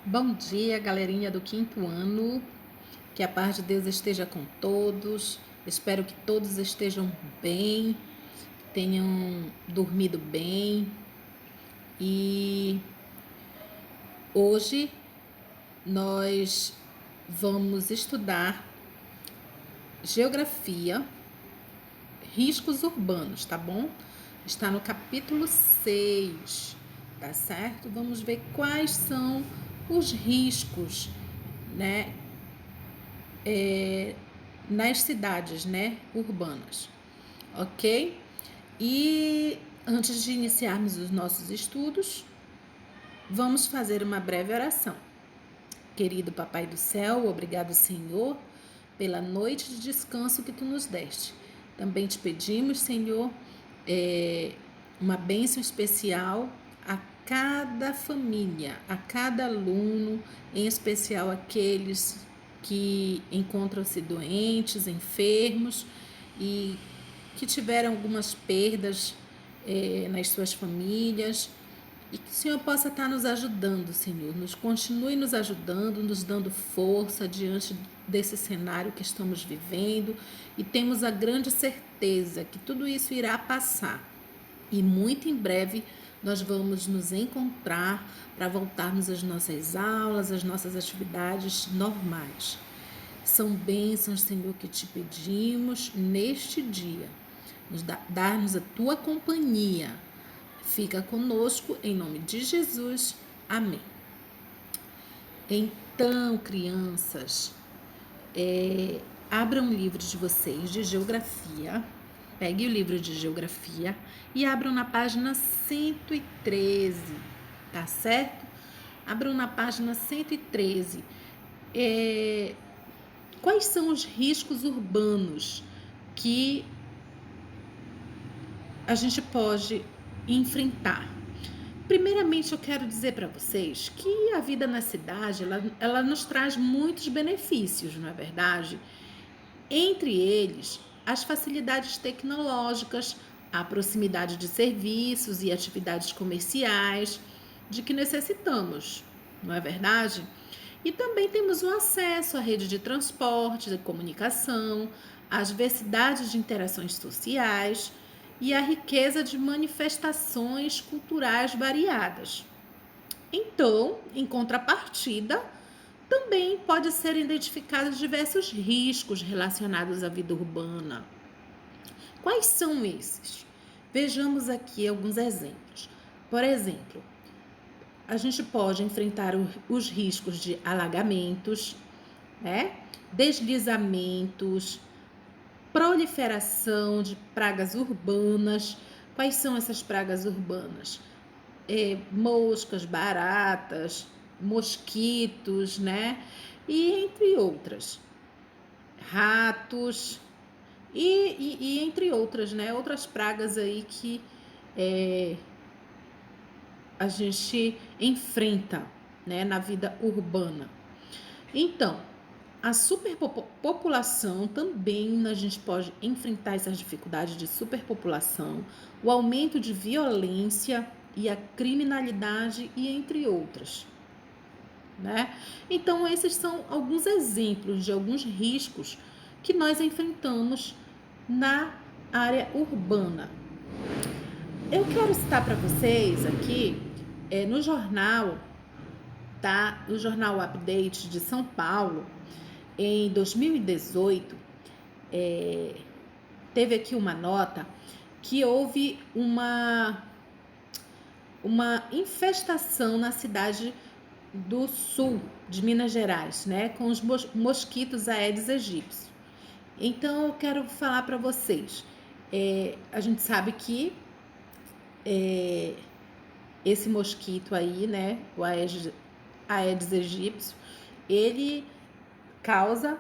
Bom dia, galerinha do quinto ano. Que a paz de Deus esteja com todos. Espero que todos estejam bem, tenham dormido bem. E hoje nós vamos estudar geografia, riscos urbanos, tá bom? Está no capítulo 6, tá certo? Vamos ver quais são os riscos, né, nas cidades, né, urbanas, ok? E antes de iniciarmos os nossos estudos, vamos fazer uma breve oração. Querido Papai do Céu, obrigado, Senhor, pela noite de descanso que Tu nos deste. Também te pedimos, Senhor, uma bênção especial a cada família, a cada aluno, em especial aqueles que encontram-se doentes, enfermos e que tiveram algumas perdas nas suas famílias. E que o Senhor possa estar nos ajudando, Senhor. Continue nos ajudando, nos dando força diante desse cenário que estamos vivendo. E temos a grande certeza que tudo isso irá passar. E muito em breve nós vamos nos encontrar para voltarmos às nossas aulas, às nossas atividades normais. São bênçãos, Senhor, que te pedimos neste dia. Dar-nos a tua companhia. Fica conosco, em nome de Jesus. Amém. Então, crianças, abram o livro de vocês de geografia. Pegue o livro de geografia e abram na página 113, tá certo? Abram na página 113. Quais são os riscos urbanos que a gente pode enfrentar? Primeiramente, eu quero dizer para vocês que a vida na cidade, ela nos traz muitos benefícios, não é verdade? Entre eles, as facilidades tecnológicas, a proximidade de serviços e atividades comerciais de que necessitamos, não é verdade? E também temos o acesso à rede de transporte, de comunicação, às diversidades de interações sociais e à riqueza de manifestações culturais variadas. Então, em contrapartida, também pode ser identificados diversos riscos relacionados à vida urbana. Quais são esses? Vejamos aqui alguns exemplos. Por exemplo, a gente pode enfrentar os riscos de alagamentos, né? Deslizamentos, proliferação de pragas urbanas. Quais são essas pragas urbanas? Moscas, baratas, mosquitos, né? E entre outras. Ratos e entre outras, né? Outras pragas aí que a gente enfrenta, né, na vida urbana. Então, a superpopulação também a gente pode enfrentar essas dificuldades de superpopulação, o aumento de violência e a criminalidade e entre outras, né? Então, esses são alguns exemplos de alguns riscos que nós enfrentamos na área urbana. Eu quero citar para vocês aqui, no jornal, tá? No jornal Update de São Paulo, em 2018, teve aqui uma nota que houve uma infestação na cidade do sul de Minas Gerais, né, com os mosquitos Aedes aegypti. Então eu quero falar para vocês, a gente sabe que esse mosquito aí, né, o Aedes aegypti, ele causa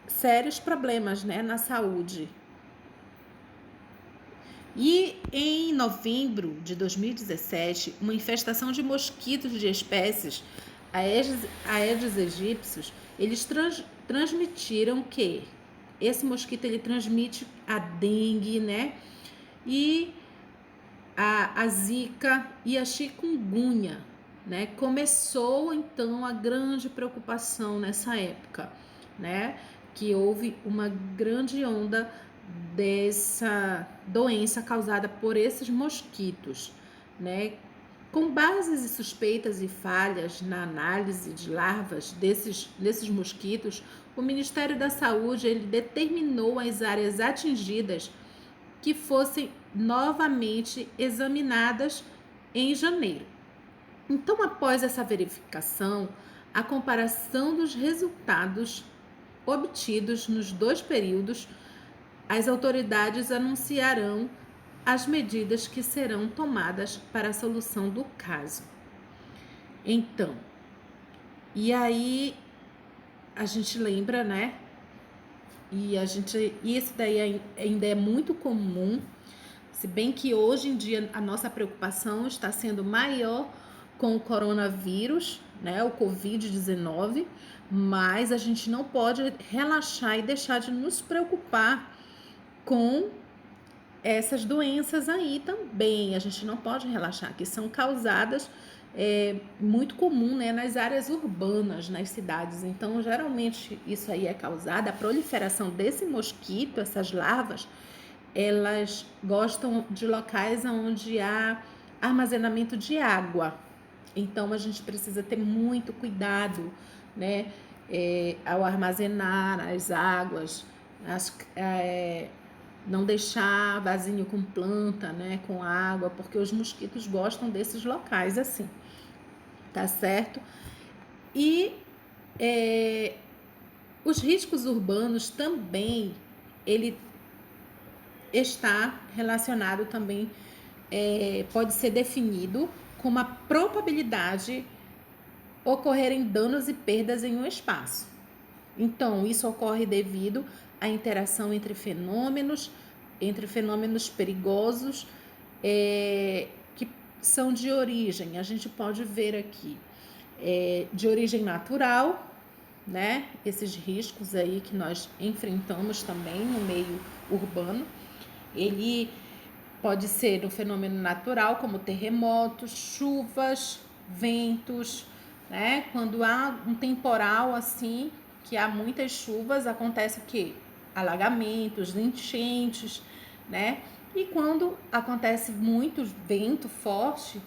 sérios problemas, né, na saúde. E em novembro de 2017, uma infestação de mosquitos de espécies Aedes aegypti, eles transmitiram que esse mosquito ele transmite a dengue, né? E a zika e a chikungunya, né? Começou então a grande preocupação nessa época, né? Que houve uma grande onda dessa doença causada por esses mosquitos, né? Com bases e suspeitas e falhas na análise de larvas desses mosquitos, o Ministério da Saúde ele determinou as áreas atingidas que fossem novamente examinadas em janeiro. Então, após essa verificação, a comparação dos resultados obtidos nos 2 períodos, as autoridades anunciarão as medidas que serão tomadas para a solução do caso. Então, e aí a gente lembra, né? Isso daí ainda é muito comum, se bem que hoje em dia a nossa preocupação está sendo maior com o coronavírus, né, o Covid-19, mas a gente não pode relaxar e deixar de nos preocupar com essas doenças aí também. A gente não pode relaxar, que são causadas muito comum, né, nas áreas urbanas, nas cidades. Então, geralmente, isso aí é causado, a proliferação desse mosquito, essas larvas, elas gostam de locais onde há armazenamento de água. Então, a gente precisa ter muito cuidado, né, ao armazenar as águas, não deixar vasinho com planta, né, com água, porque os mosquitos gostam desses locais assim, tá certo? E os riscos urbanos também, ele está relacionado também, pode ser definido com uma probabilidade ocorrerem danos e perdas em um espaço. Então, isso ocorre devido à interação entre fenômenos perigosos que são de origem, a gente pode ver aqui, de origem natural, né? Esses riscos aí que nós enfrentamos também no meio urbano, ele pode ser um fenômeno natural, como terremotos, chuvas, ventos, né? Quando há um temporal assim, que há muitas chuvas, acontece o quê? Alagamentos, enchentes, né? E quando acontece muito vento forte,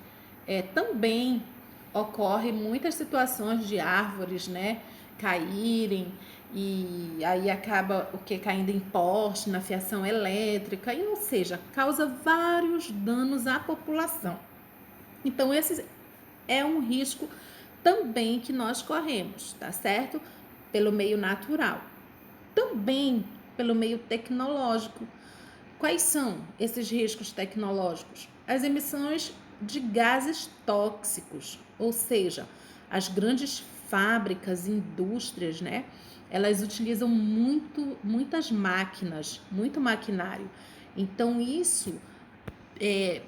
também ocorre muitas situações de árvores, né, caírem, e aí acaba o que caindo em poste, na fiação elétrica, ou seja, causa vários danos à população. Então, esse é um risco também que nós corremos, tá certo? Pelo meio natural. Também pelo meio tecnológico. Quais são esses riscos tecnológicos? As emissões de gases tóxicos, ou seja, as grandes fábricas, indústrias, né? Elas utilizam muitas máquinas, muito maquinário. Então, isso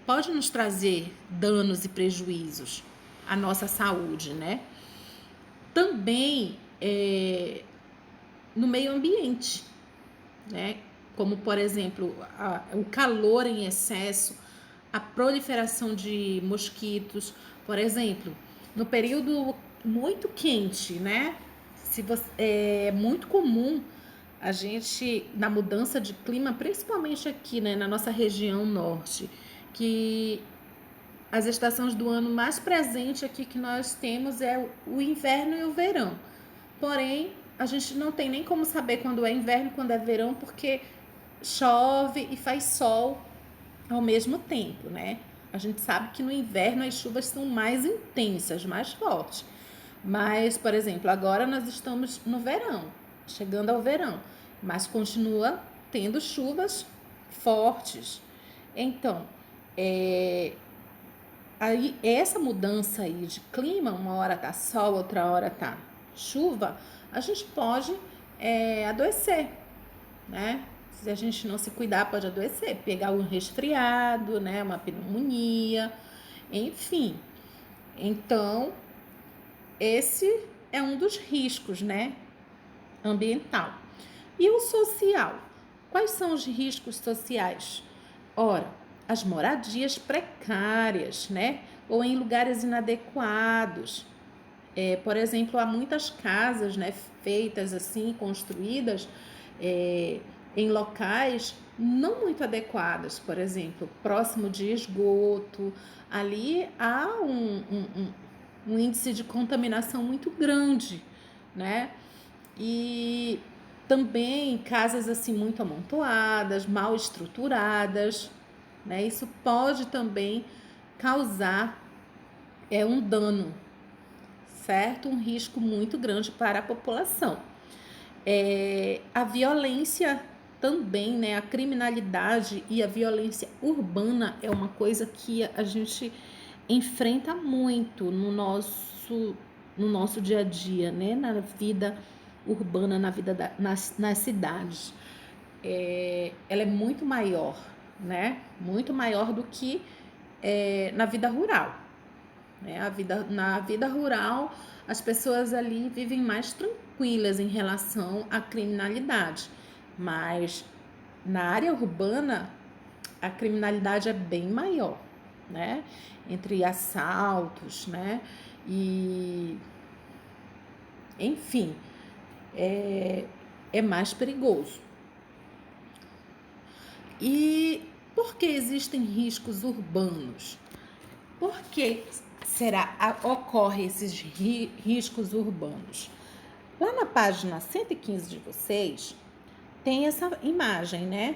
pode nos trazer danos e prejuízos à nossa saúde, né? Também no meio ambiente, né? Como, por exemplo, o calor em excesso, a proliferação de mosquitos. Por exemplo, no período muito quente, né? É muito comum a gente, na mudança de clima, principalmente aqui, né, na nossa região norte, que as estações do ano mais presente aqui que nós temos é o inverno e o verão. Porém, a gente não tem nem como saber quando é inverno e quando é verão, porque chove e faz sol ao mesmo tempo, né? A gente sabe que no inverno as chuvas são mais intensas, mais fortes. Mas, por exemplo, agora nós estamos no verão, chegando ao verão, mas continua tendo chuvas fortes. Então, aí essa mudança aí de clima, uma hora tá sol, outra hora tá chuva, a gente pode adoecer, né? Se a gente não se cuidar, pode adoecer, pegar um resfriado, né? Uma pneumonia, enfim. Então, esse é um dos riscos, né? Ambiental. E o social? Quais são os riscos sociais? Ora, as moradias precárias, né? Ou em lugares inadequados. Por exemplo, há muitas casas, né, feitas assim, construídas em locais não muito adequados, por exemplo, próximo de esgoto. Ali há um índice de contaminação muito grande, né? E também casas assim muito amontoadas, mal estruturadas, né? Isso pode também causar um dano, certo? Um risco muito grande para a população. A violência também, né? A criminalidade e a violência urbana é uma coisa que a gente enfrenta muito no nosso dia a dia, né? Na vida urbana, na vida nas cidades. Ela é muito maior, né? Muito maior do que na vida rural. Na vida rural, as pessoas ali vivem mais tranquilas em relação à criminalidade, mas na área urbana a criminalidade é bem maior, né? Entre assaltos, né? E enfim, é mais perigoso. E por que existem riscos urbanos? Por que ocorrem esses riscos urbanos? Lá na página 115 de vocês, tem essa imagem, né?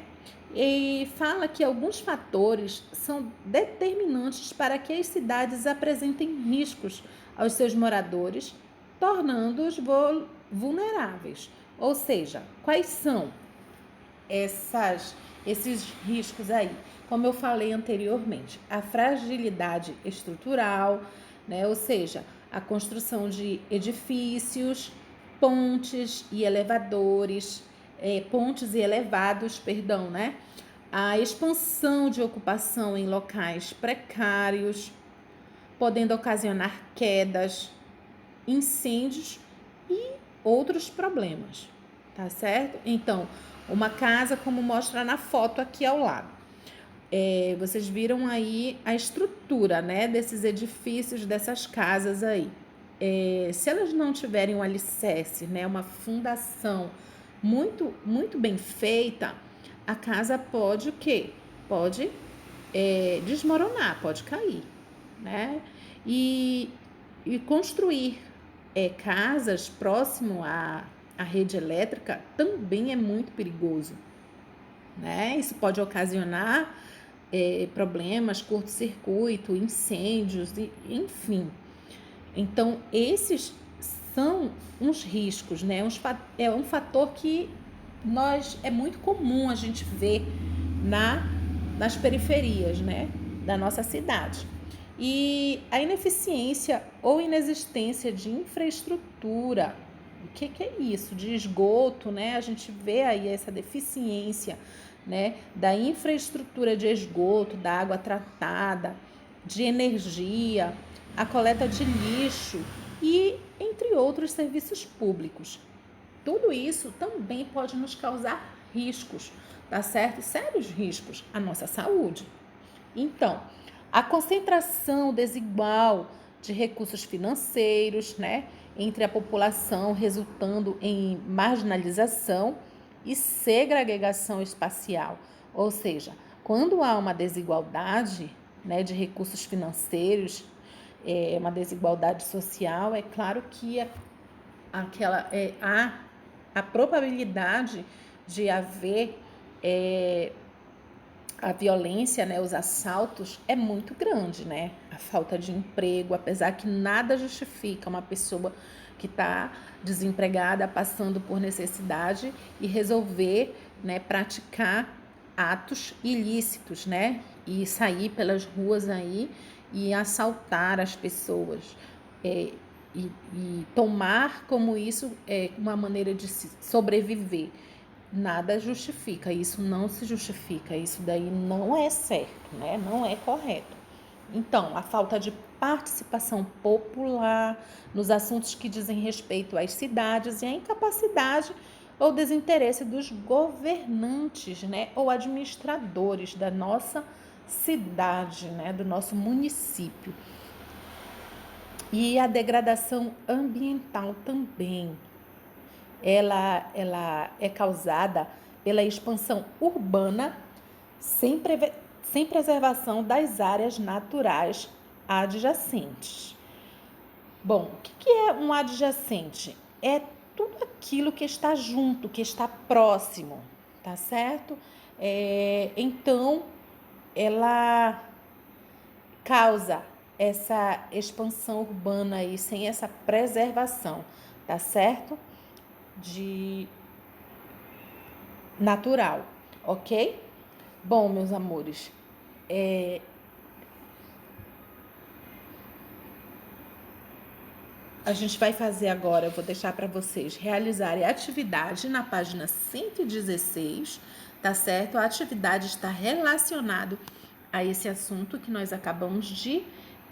E fala que alguns fatores são determinantes para que as cidades apresentem riscos aos seus moradores, tornando-os vulneráveis. Ou seja, quais são esses riscos aí? Como eu falei anteriormente, a fragilidade estrutural, né? Ou seja, a construção de edifícios, pontes e elevados, né? A expansão de ocupação em locais precários, podendo ocasionar quedas, incêndios e outros problemas, tá certo? Então, uma casa como mostra na foto aqui ao lado. Vocês viram aí a estrutura, né, desses edifícios, dessas casas aí. Se elas não tiverem um alicerce, né, uma fundação muito, muito bem feita, a casa pode o quê? Pode desmoronar, pode cair, né? E construir casas próximo à rede elétrica também é muito perigoso, né? Isso pode ocasionar problemas, curto-circuito, incêndios, enfim. Então, esses são uns riscos, né? É um fator que é muito comum a gente ver nas periferias, né, da nossa cidade. E a ineficiência ou inexistência de infraestrutura. O que é isso? De esgoto, né? A gente vê aí essa deficiência, né, da infraestrutura de esgoto, da água tratada, de energia, a coleta de lixo e entre outros serviços públicos. Tudo isso também pode nos causar riscos, tá certo? Sérios riscos à nossa saúde. Então, a concentração desigual de recursos financeiros, né, entre a população, resultando em marginalização e segregação espacial. Ou seja, quando há uma desigualdade, né, de recursos financeiros, uma desigualdade social, é claro que há a probabilidade de haver a violência, né, os assaltos é muito grande, né? A falta de emprego, apesar que nada justifica uma pessoa que está desempregada, passando por necessidade e resolver, né, praticar atos ilícitos, né? E sair pelas ruas aí e assaltar as pessoas. E tomar como isso uma maneira de sobreviver. Nada justifica, isso não se justifica, isso daí não é certo, né? Não é correto. Então, a falta de participação popular nos assuntos que dizem respeito às cidades e a incapacidade ou desinteresse dos governantes, né, ou administradores da nossa cidade, né, do nosso município. E a degradação ambiental também, ela é causada pela expansão urbana sem preservação das áreas naturais adjacentes. Bom, o que é um adjacente? É tudo aquilo que está junto, que está próximo, tá certo? Então, ela causa essa expansão urbana aí, sem essa preservação, tá certo? De natural, ok? Bom, meus amores, a gente vai fazer agora, eu vou deixar para vocês realizarem a atividade na página 116, tá certo? A atividade está relacionada a esse assunto que nós acabamos de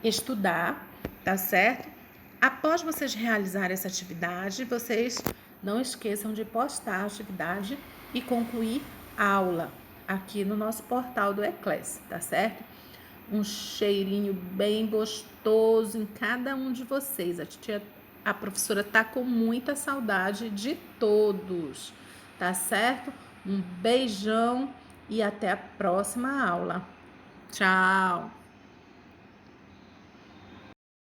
estudar, tá certo? Após vocês realizarem essa atividade, vocês não esqueçam de postar a atividade e concluir a aula aqui no nosso portal do Eclass, tá certo? Um cheirinho bem gostoso em cada um de vocês. A professora tá com muita saudade de todos, tá certo? Um beijão e até a próxima aula. Tchau!